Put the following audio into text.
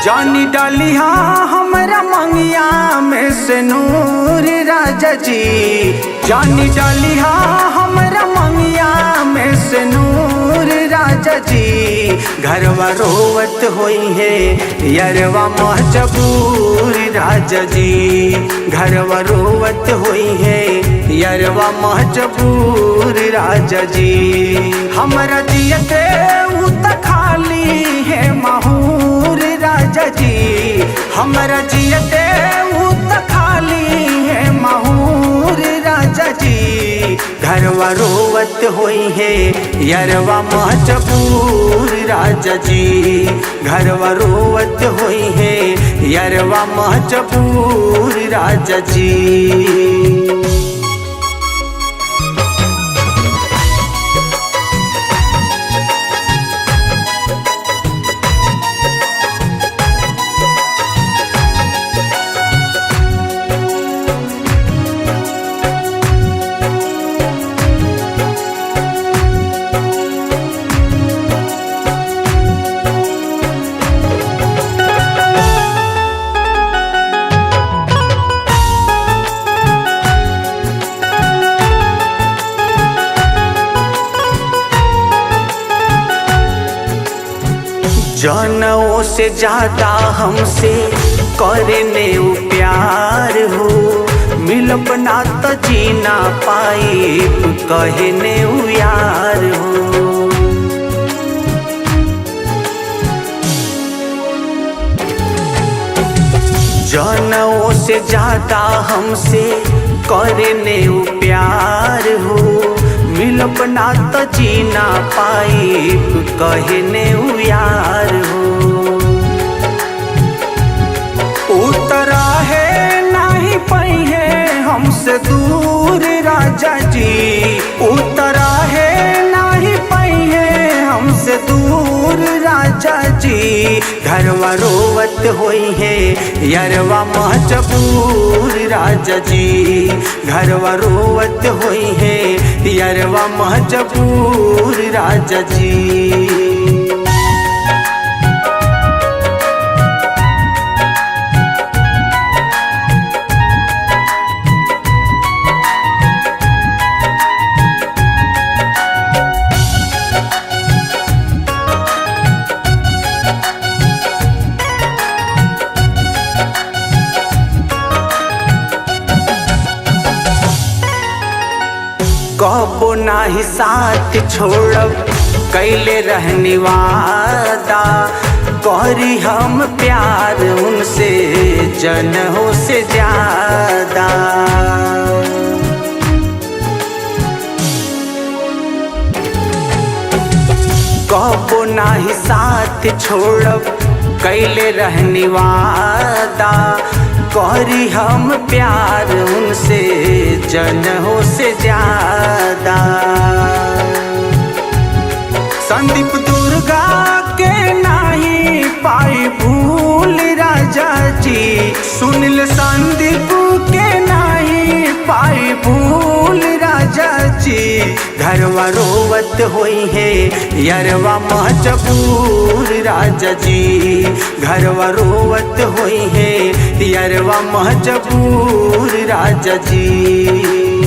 जानी डालिया हमरा मंगिया में से नूर राजा जी। जानी डालिया हमरा मंगिया में से नूर राजा जी। घरवा रोवत होई है यरवा महजबूर राजा जी। घरवा रोवत होई है यरवा महजबूर राजा जी। हमरा जियते उत खाली है महूर राजा जी। हमरा जियते उत खाली है महूर राजा जी। घरवा रोवत होई है यरवा महजबूर राजा जी। घरवा रोवत होई है यरवा महजबूर राजा जी। जनों से ज्यादा हमसे करने प्यार हो। मिलब ना तो जीना पाई कहने यार हो। जनों से ज्यादा हमसे करने प्यार हो। मिलब ना तो जीना पाई कहने यार हो। उतरा है नहीं पाई है हमसे दूर राजा जी। उतरा है नहीं पाई है हमसे दूर राजा जी। घरवा रोवत होई है यरवा महजबूर राजा जी। घरवा रोवत होई है यरवा महजबूर राजा जी। कबो नाही साथ छोड़ब कैले रहने वादा। करी हम प्यार उनसे जनों से ज्यादा। कबो नाही साथ छोड़ब कैले रहने वादा। करी हम प्यार उनसे जनों से ज्यादा। संदीप दुर्गा के नहीं पाई भूल राजा जी। सुनिल संदीप के नहीं पाई भूल राजा जी। घरवा रोवत होई है यरवा महजबूर राजा जी। घरवा रोवत होई है यरवा महजबूर राजा जी।